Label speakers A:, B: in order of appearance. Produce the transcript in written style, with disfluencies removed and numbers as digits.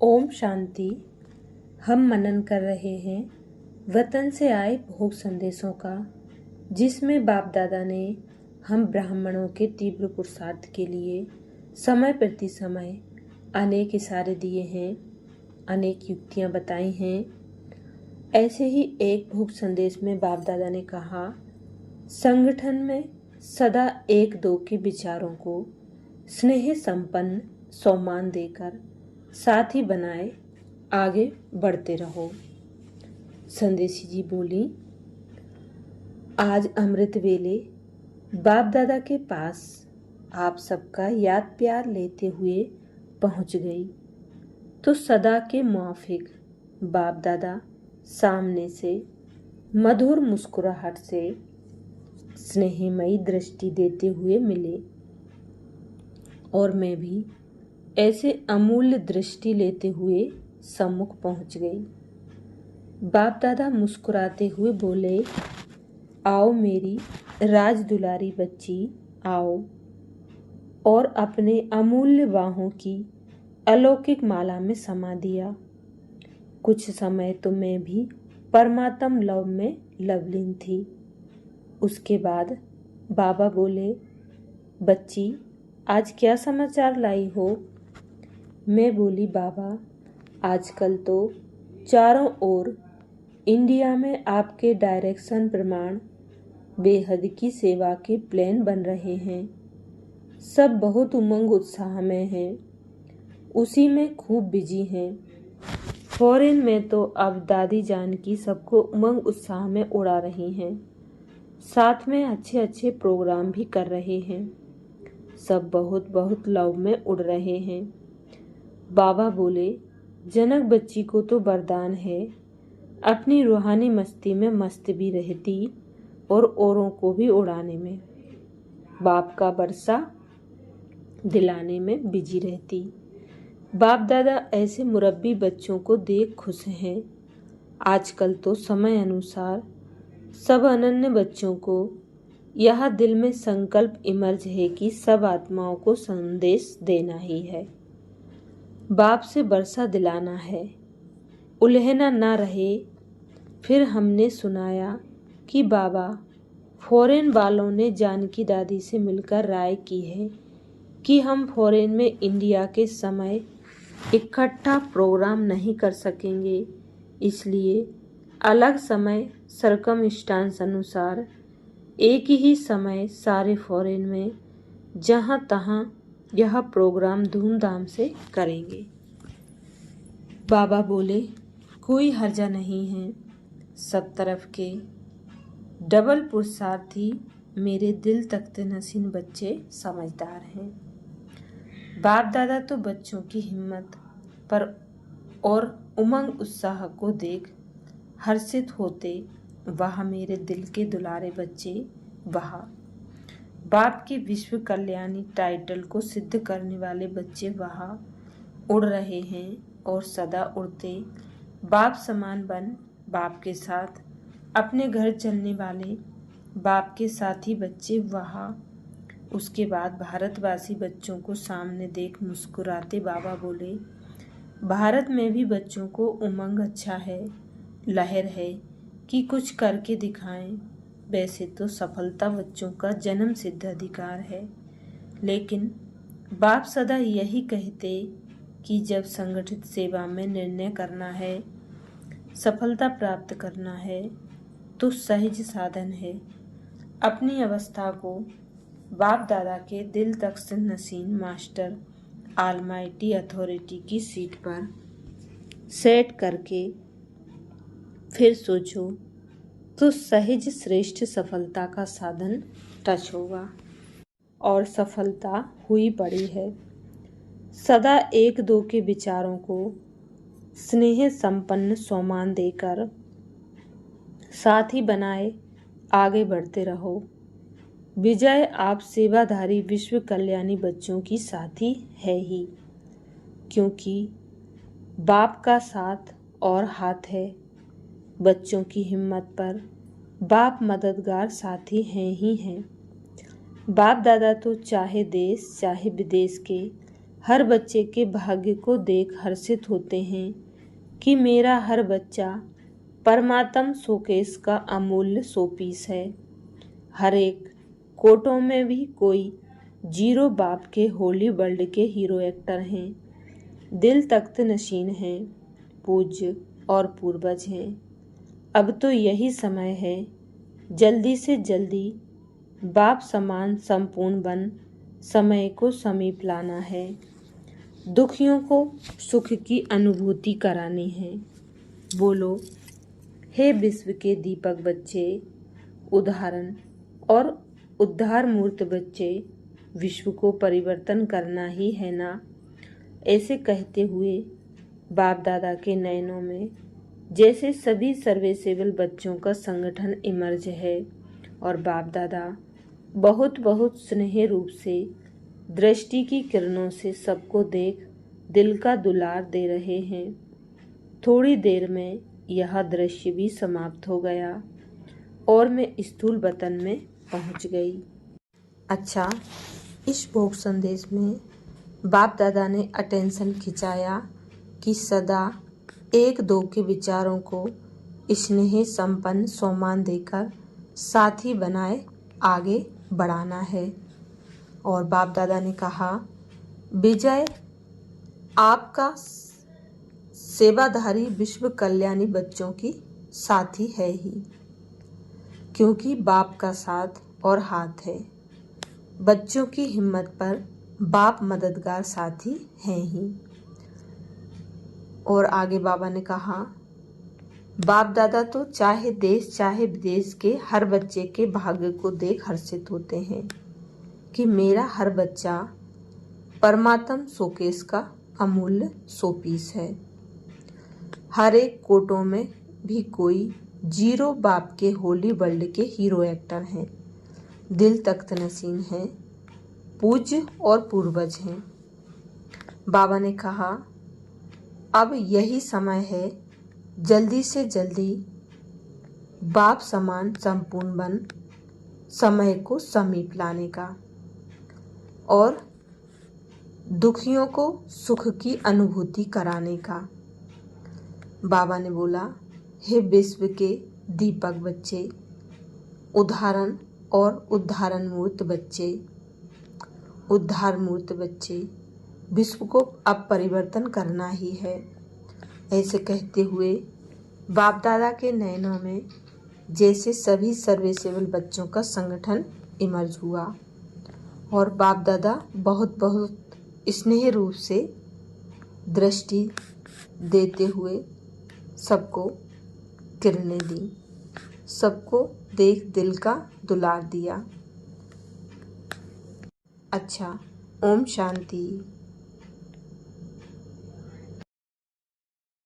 A: ओम शांति। हम मनन कर रहे हैं वतन से आए भोग संदेशों का, जिसमें बाप दादा ने हम ब्राह्मणों के तीव्र पुरुषार्थ के लिए समय प्रति समय अनेक इशारे दिए हैं, अनेक युक्तियां बताई हैं। ऐसे ही एक भोग संदेश में बाप दादा ने कहा, संगठन में सदा एक दो के विचारों को स्नेह संपन्न सम्मान देकर साथी बनाए आगे बढ़ते रहो। संदेशी जी बोली, आज अमृत वेले बाप दादा के पास आप सबका याद प्यार लेते हुए पहुंच गई, तो सदा के मुआफिक बाप दादा सामने से मधुर मुस्कुराहट से स्नेहमयी दृष्टि देते हुए मिले और मैं भी ऐसे अमूल्य दृष्टि लेते हुए सम्मुख पहुंच गई। बाप दादा मुस्कुराते हुए बोले, आओ मेरी राज दुलारी बच्ची, आओ और अपने अमूल्य बाहों की अलौकिक माला में समा दिया। कुछ समय तो मैं भी परमात्म लव में लवलीन थी। उसके बाद बाबा बोले, बच्ची आज क्या समाचार लाई हो? मैं बोली, बाबा आजकल तो चारों ओर इंडिया में आपके डायरेक्शन प्रमाण बेहद की सेवा के प्लान बन रहे हैं। सब बहुत उमंग उत्साह में हैं, उसी में खूब बिजी हैं। फॉरेन में तो अब दादी जान की सबको उमंग उत्साह में उड़ा रही हैं, साथ में अच्छे अच्छे प्रोग्राम भी कर रहे हैं। सब बहुत बहुत लव में उड़ रहे हैं। बाबा बोले, जनक बच्ची को तो वरदान है, अपनी रूहानी मस्ती में मस्त भी रहती और औरों को भी उड़ाने में, बाप का बरसा दिलाने में बिजी रहती। बाप दादा ऐसे मुरब्बी बच्चों को देख खुश हैं। आजकल तो समय अनुसार सब अनन्य बच्चों को यह दिल में संकल्प इमर्ज है कि सब आत्माओं को संदेश देना ही है, बाप से बरसा दिलाना है, उलझना ना रहे। फिर हमने सुनाया कि बाबा फॉरेन वालों ने जानकी दादी से मिलकर राय की है कि हम फॉरेन में इंडिया के समय इकट्ठा प्रोग्राम नहीं कर सकेंगे, इसलिए अलग समय सरकमस्टांस अनुसार एक ही समय सारे फॉरेन में जहां तहां यह प्रोग्राम धूमधाम से करेंगे। बाबा बोले, कोई हर्जा नहीं है। सब तरफ के डबल पुरुषार्थी मेरे दिल तख्ते नसीन बच्चे समझदार हैं। बाप दादा तो बच्चों की हिम्मत पर और उमंग उत्साह को देख हर्षित होते। वह मेरे दिल के दुलारे बच्चे, वह बाप के विश्व कल्याणी टाइटल को सिद्ध करने वाले बच्चे वहाँ उड़ रहे हैं और सदा उड़ते बाप समान बन बाप के साथ अपने घर चलने वाले बाप के साथी बच्चे वहाँ। उसके बाद भारतवासी बच्चों को सामने देख मुस्कुराते बाबा बोले, भारत में भी बच्चों को उमंग अच्छा है, लहर है कि कुछ करके दिखाएं। वैसे तो सफलता बच्चों का जन्म सिद्ध अधिकार है, लेकिन बाप सदा यही कहते कि जब संगठित सेवा में निर्णय करना है, सफलता प्राप्त करना है, तो सहज साधन है अपनी अवस्था को बाप दादा के दिल तख्त नसीन मास्टर ऑलमाइटी अथॉरिटी की सीट पर सेट करके फिर सोचो तो सहज श्रेष्ठ सफलता का साधन टच होगा। और सफलता हुई पड़ी है। सदा एक दो के विचारों को स्नेह संपन्न सम्मान देकर साथी बनाए आगे बढ़ते रहो। विजय आप सेवाधारी विश्व कल्याणी बच्चों की साथी है ही, क्योंकि बाप का साथ और हाथ है। बच्चों की हिम्मत पर बाप मददगार साथी हैं ही हैं। बाप दादा तो चाहे देश चाहे विदेश के हर बच्चे के भाग्य को देख हर्षित होते हैं कि मेरा हर बच्चा परमात्म शोकेस का अमूल्य शोपीस है। हर एक कोटों में भी कोई जीरो बाप के होली वर्ल्ड के हीरो एक्टर हैं। दिल तख्त नशीन हैं, पूज्य और पूर्वज हैं। अब तो यही समय है, जल्दी से जल्दी बाप समान संपूर्ण बन समय को समीप लाना है। दुखियों को सुख की अनुभूति करानी है। बोलो, हे विश्व के दीपक बच्चे, उदाहरण और उद्धार मूर्त बच्चे, विश्व को परिवर्तन करना ही है ना। ऐसे कहते हुए बाप दादा के नयनों में जैसे सभी सर्विसेबल बच्चों का संगठन इमर्ज है और बाप दादा बहुत बहुत स्नेह रूप से दृष्टि की किरणों से सबको देख दिल का दुलार दे रहे हैं। थोड़ी देर में यह दृश्य भी समाप्त हो गया और मैं स्थूल वतन में पहुंच गई। अच्छा, इस भोग संदेश में बाप दादा ने अटेंशन खिंचाया कि सदा एक दो के विचारों को स्नेह संपन्न सम्मान देकर साथी बनाए आगे बढ़ाना है। और बाप दादा ने कहा, विजय आपका सेवाधारी विश्व कल्याणी बच्चों की साथी है ही, क्योंकि बाप का साथ और हाथ है। बच्चों की हिम्मत पर बाप मददगार साथी हैं ही। और आगे बाबा ने कहा, बाप दादा तो चाहे देश चाहे विदेश के हर बच्चे के भाग्य को देख हर्षित होते हैं कि मेरा हर बच्चा परमात्म शोकेस का अमूल्य शोपीस है। हर एक कोटों में भी कोई जीरो बाप के होली वर्ल्ड के हीरो एक्टर हैं। दिल तख्त नशीन हैं, पूज्य और पूर्वज हैं। बाबा ने कहा, अब यही समय है, जल्दी से जल्दी बाप समान संपूर्ण बन समय को समीप लाने का और दुखियों को सुख की अनुभूति कराने का। बाबा ने बोला, हे विश्व के दीपक बच्चे, उदाहरण और उद्धारण मूर्त बच्चे, उद्धार मूर्त बच्चे, विश्व को अब परिवर्तन करना ही है। ऐसे कहते हुए बाप दादा के नयनों में जैसे सभी सर्विसेबल बच्चों का संगठन इमर्ज हुआ और बाप दादा बहुत बहुत स्नेह रूप से दृष्टि देते हुए सबको किरणें दी, सबको देख दिल का दुलार दिया। अच्छा, ओम शांति।